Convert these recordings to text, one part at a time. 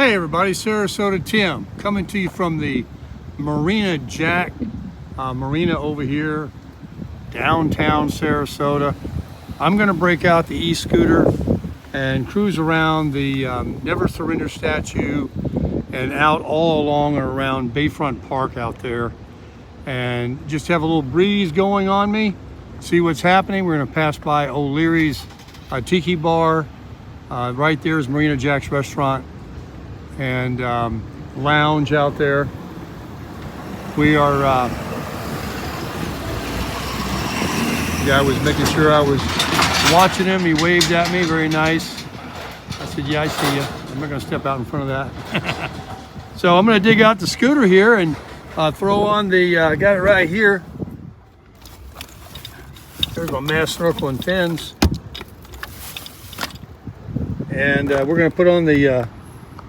Hey everybody, Sarasota Tim coming to you from the Marina Marina over here, downtown Sarasota. I'm going to break out the e-scooter and cruise around the Never Surrender statue and out all along and around Bayfront Park out there, and just have a little breeze going on me, see what's happening. We're going to pass by O'Leary's Tiki Bar. Right there is Marina Jack's restaurant and lounge out there. We are guy was making sure I was watching him. He waved at me, very nice. I said, yeah, I see you. I'm not gonna step out in front of that. So I'm gonna dig out the scooter here and throw on the, got it right here. There's my mass snorkel and fins. And we're gonna put on the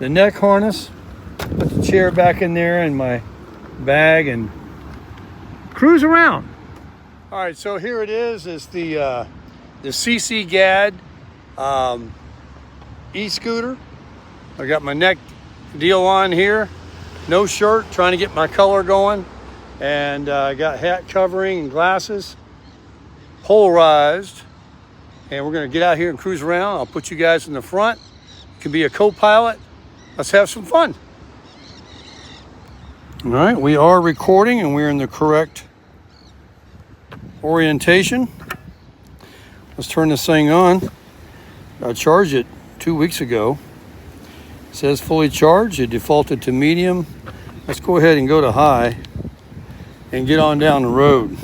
neck harness, put the chair back in there and my bag and cruise around. All right, so here it is the CC GAD e-scooter. I got my neck deal on here, no shirt, trying to get my color going, and I got hat covering and glasses, polarized, and we're gonna get out here and cruise around. I'll put you guys in the front. You can be a co-pilot. Let's have some fun. All right, we are recording and we're in the correct orientation. Let's turn this thing on. I charged it 2 weeks ago. It says fully charged. It defaulted to medium. Let's go ahead and go to high and get on down the road.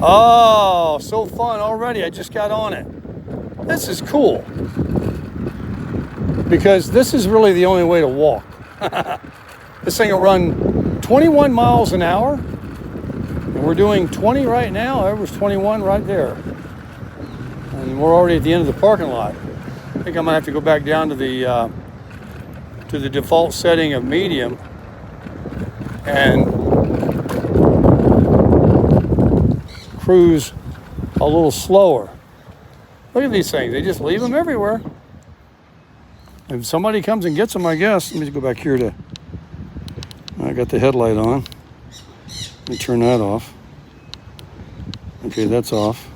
Oh, so fun already. I just got on it. This is cool, because this is really the only way to walk. This thing will run 21 miles an hour. And we're doing 20 right now. There was 21 right there. And we're already at the end of the parking lot. I think I'm gonna have to go back down to the default setting of medium and cruise a little slower. Look at these things. They just leave them everywhere. If somebody comes and gets them, I guess. Let me just go back here to, I got the headlight on. Let me turn that off. Okay, that's off.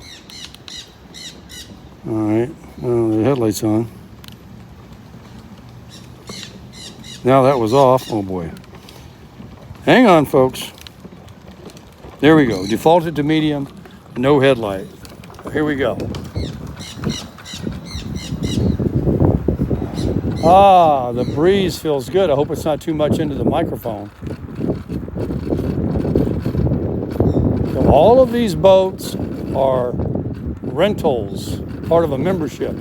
All right, the headlight's on. Now that was off. Oh boy. Hang on, folks. There we go. Defaulted to medium, no headlight. Here we go. Ah, the breeze feels good. I hope it's not too much into the microphone. So all of these boats are rentals, part of a membership.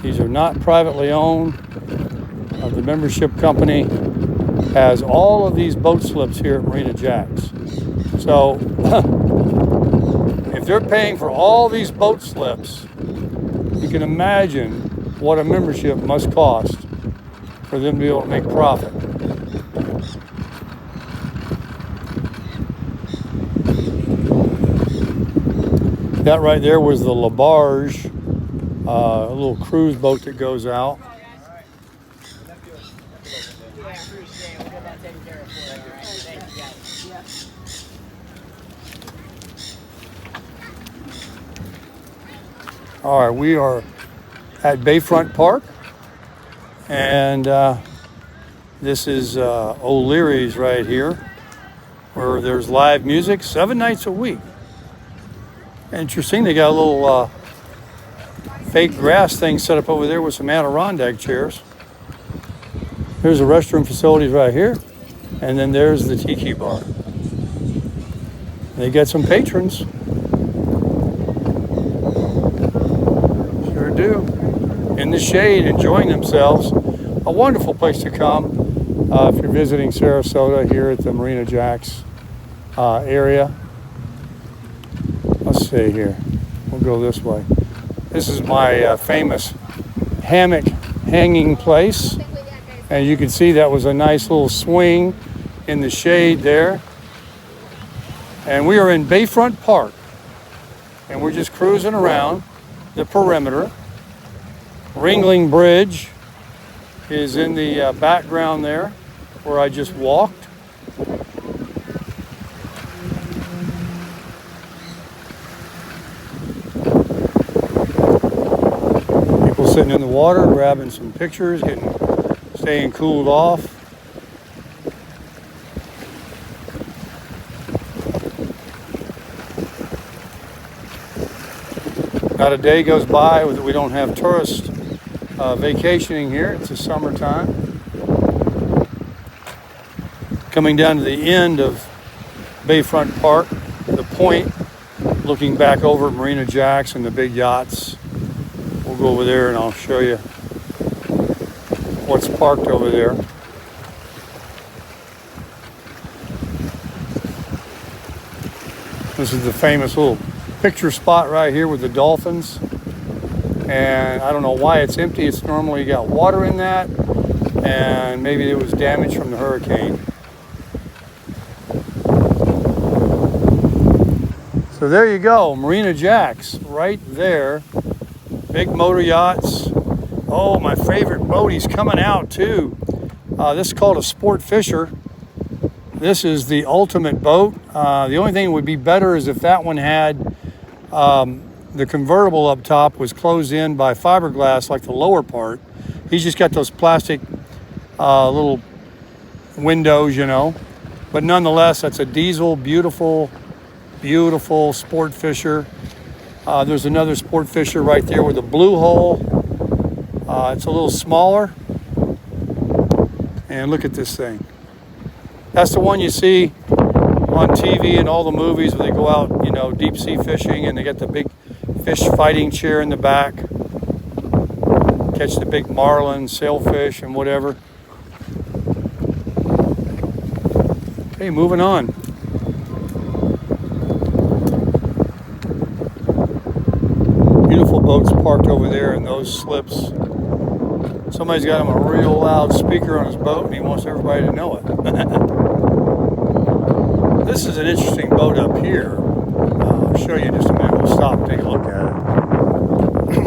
These are not privately owned. The membership company has all of these boat slips here at Marina Jack's. So if they're paying for all these boat slips, you can imagine what a membership must cost for them to be able to make profit. That right there was the La Barge, a little cruise boat that goes out. All right, we are at Bayfront Park, and this is O'Leary's right here, where there's live music 7 nights a week. Interesting, they got a little fake grass thing set up over there with some Adirondack chairs. There's the restroom facilities right here, and then there's the Tiki Bar. They got some patrons. Sure do. In the shade, enjoying themselves. A wonderful place to come if you're visiting Sarasota here at the Marina Jack's area. Let's see here. We'll go this way. This is my famous hammock hanging place. And you can see that was a nice little swing in the shade there. And we are in Bayfront Park. And we're just cruising around the perimeter. Ringling Bridge is in the background there where I just walked. People sitting in the water, grabbing some pictures, staying cooled off. Not a day goes by that we don't have tourists vacationing here. It's the summertime. Coming down to the end of Bayfront Park, the point, looking back over at Marina Jacks and the big yachts. We'll go over there and I'll show you what's parked over there. This is the famous little picture spot right here with the dolphins, and I don't know why it's empty. It's normally got water in that, and maybe it was damaged from the hurricane. So there you go, Marina Jacks right there. Big motor yachts. Oh, my favorite boat, he's coming out too. This is called a Sport Fisher. This is the ultimate boat. The only thing that would be better is if that one had the convertible up top was closed in by fiberglass like the lower part. He's just got those plastic little windows, you know. But nonetheless, that's a diesel, beautiful, beautiful Sport Fisher. There's another Sport Fisher right there with a blue hole. It's a little smaller. And look at this thing. That's the one you see on TV and all the movies where they go out, you know, deep sea fishing, and they got the big fish fighting chair in the back. Catch the big marlin, sailfish, and whatever. Okay, moving on. Beautiful boats parked over there in those slips. Somebody's got him a real loud speaker on his boat and he wants everybody to know it. This is an interesting boat up here. I'll show you in just a minute. We'll stop and take a look at it.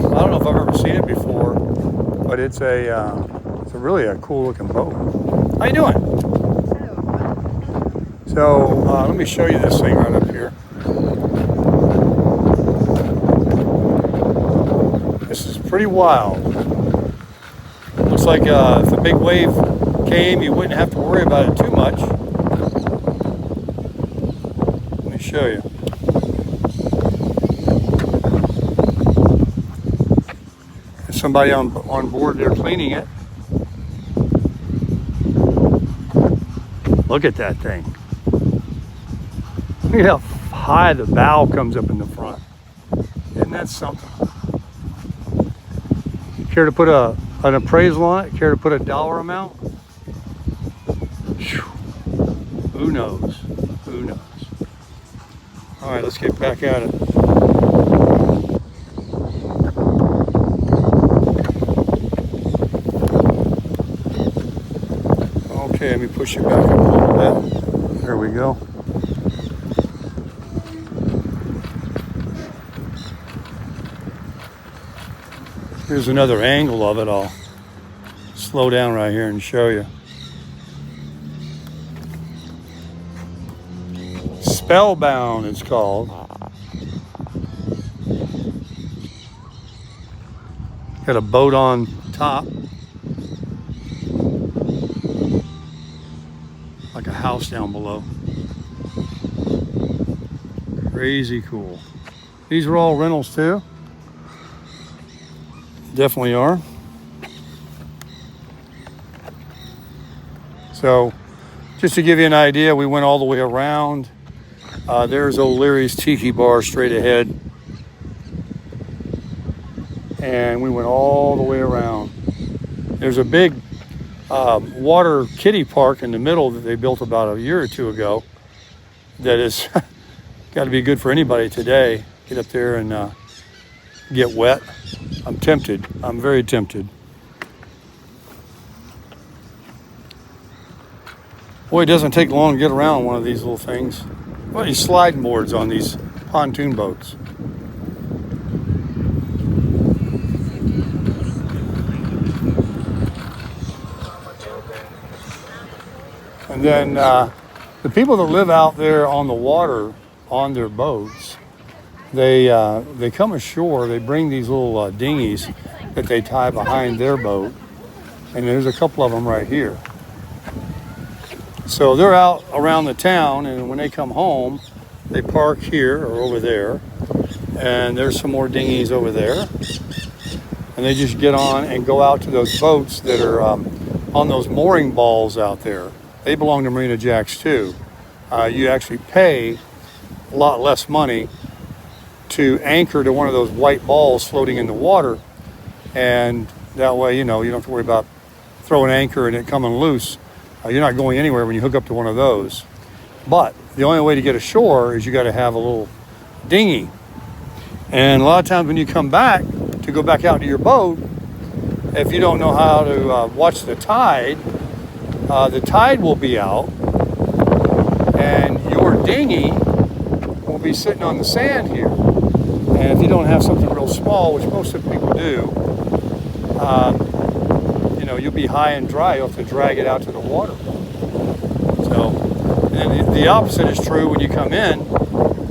I don't know if I've ever seen it before, but it's really a cool looking boat. How you doing? So let me show you this thing right up here. This is pretty wild. Looks like if a big wave came, you wouldn't have to worry about it too much. Let me show you. There's somebody on board there cleaning it. Look at that thing. Look at how high the bow comes up in the front. Isn't that something? Care to put an appraisal on it? Care to put a dollar amount? Whew. Who knows? Who knows? All right, let's get back at it. Okay, let me push you back up a little bit. There we go. Here's another angle of it. I'll slow down right here and show you. Spellbound, it's called. Got a boat on top. Like a house down below. Crazy cool. These are all rentals too. Definitely are. So just to give you an idea, we went all the way around. There's O'Leary's Tiki Bar straight ahead. And we went all the way around. There's a big water kiddie park in the middle that they built about a year or two ago that is got to be good for anybody today. Get up there and get wet. I'm tempted. I'm very tempted. Boy, it doesn't take long to get around one of these little things. What are these sliding boards on these pontoon boats? then the people that live out there on the water on their boats, they come ashore. They bring these little dinghies that they tie behind their boat, and there's a couple of them right here. So they're out around the town, and when they come home, they park here or over there, and there's some more dinghies over there, and they just get on and go out to those boats that are on those mooring balls out there. They belong to Marina Jacks too. You actually pay a lot less money to anchor to one of those white balls floating in the water, and that way, you don't have to worry about throwing anchor and it coming loose. You're not going anywhere when you hook up to one of those. But the only way to get ashore is you got to have a little dinghy. And a lot of times when you come back to go back out to your boat, if you don't know how to watch the tide will be out, and your dinghy will be sitting on the sand here. And if you don't have something real small, which most of the people do, you'll be high and dry. You'll have to drag it out to the water. So, and the opposite is true when you come in.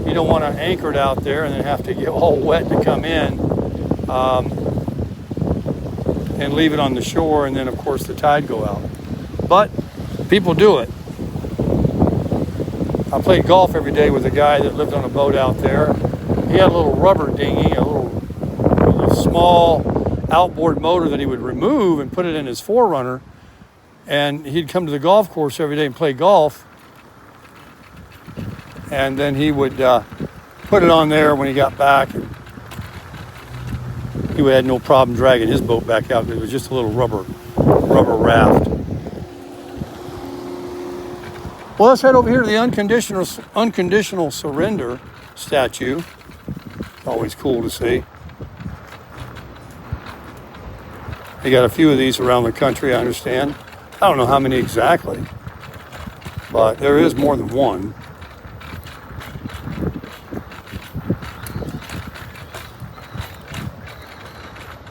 You don't want to anchor it out there and then have to get all wet to come in and leave it on the shore, and then of course the tide go out. But people do it. I played golf every day with a guy that lived on a boat out there. He had a little rubber dinghy, a little small outboard motor that he would remove and put it in his Forerunner, and he'd come to the golf course every day and play golf, and then he would put it on there when he got back, and he had no problem dragging his boat back out. It was just a little rubber raft. Well, let's head over here to the unconditional surrender statue. Always cool to see. They got a few of these around the country, I understand. I don't know how many exactly, but there is more than one.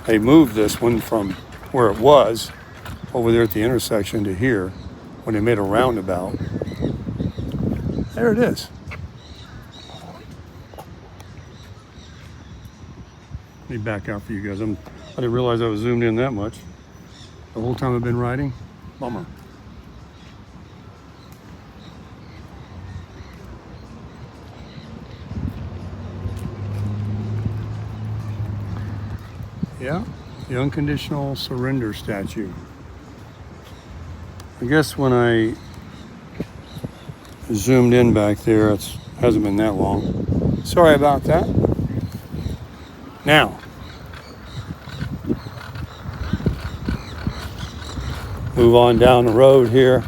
They moved this one from where it was over there at the intersection to here when they made a roundabout. There it is. Let me back out for you guys. I didn't realize I was zoomed in that much the whole time I've been riding. Bummer. Yeah, the unconditional surrender statue. I guess when I zoomed in back there, it hasn't been that long. Sorry about that. Now, move on down the road here.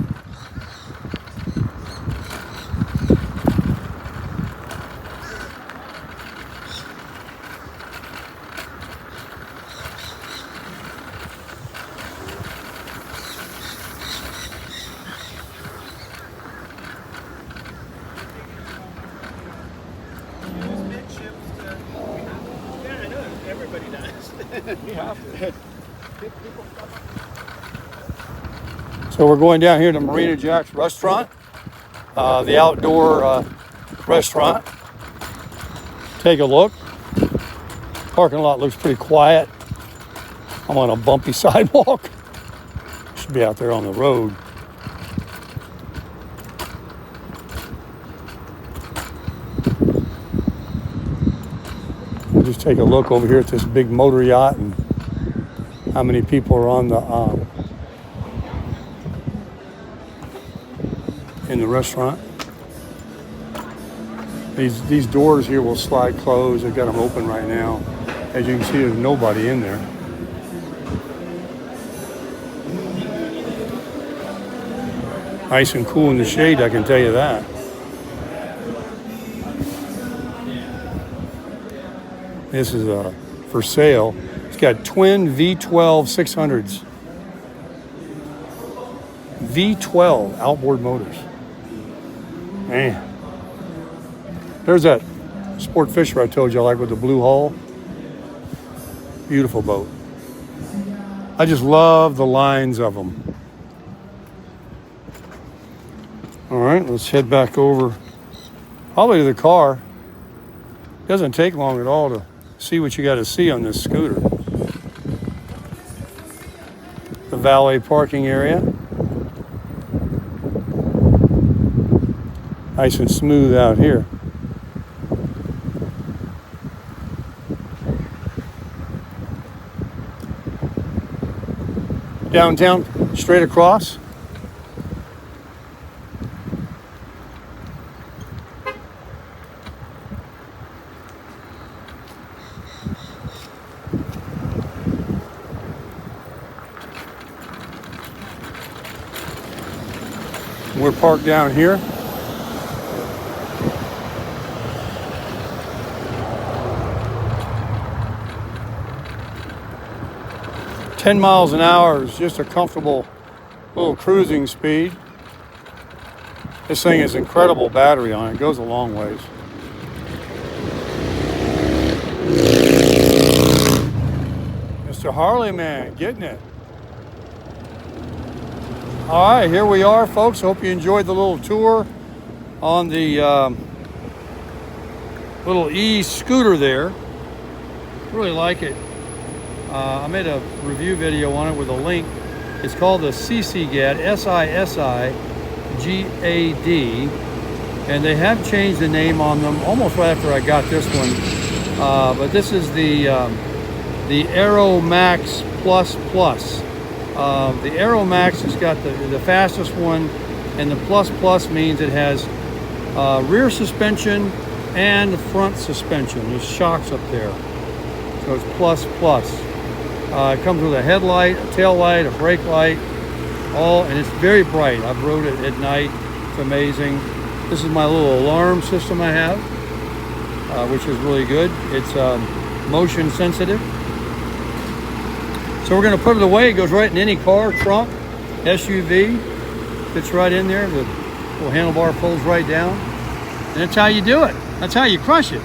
So we're going down here to Marina Jacks restaurant, the outdoor restaurant. Take a look. Parking lot looks pretty quiet. I'm on a bumpy sidewalk. Should be out there on the road. We'll just take a look over here at this big motor yacht and how many people are on the in the restaurant. These doors here will slide closed. They've got them open right now. As you can see, there's nobody in there. Nice and cool in the shade, I can tell you that. This is for sale. It's got twin V12 600s. V12 outboard motors. Man. There's that sport fisher I told you I like with the blue hull. Beautiful boat. I just love the lines of them. All right, let's head back over, probably to the car. Doesn't take long at all to see what you got to see on this scooter. The valet parking area. Nice and smooth out here. Downtown, straight across. We're parked down here. "10 miles an hour is just a comfortable little cruising speed. This thing has incredible battery on it. It goes a long ways. Mr. Harley Man, getting it. All right, here we are, folks. Hope you enjoyed the little tour on the little e-scooter there. Really like it. I made a review video on it with a link. It's called the SISIGAD, SISIGAD, and they have changed the name on them almost right after I got this one. But this is the Aero Max Plus Plus. The Aero Max has got the fastest one, and the Plus Plus means it has rear suspension and front suspension. There's shocks up there, so it's Plus Plus. It comes with a headlight, a tail light, a brake light, and it's very bright. I've rode it at night. It's amazing. This is my little alarm system I have, which is really good. It's motion sensitive. So we're going to put it away. It goes right in any car, trunk, SUV. Fits right in there. The little handlebar pulls right down. And that's how you do it. That's how you crush it.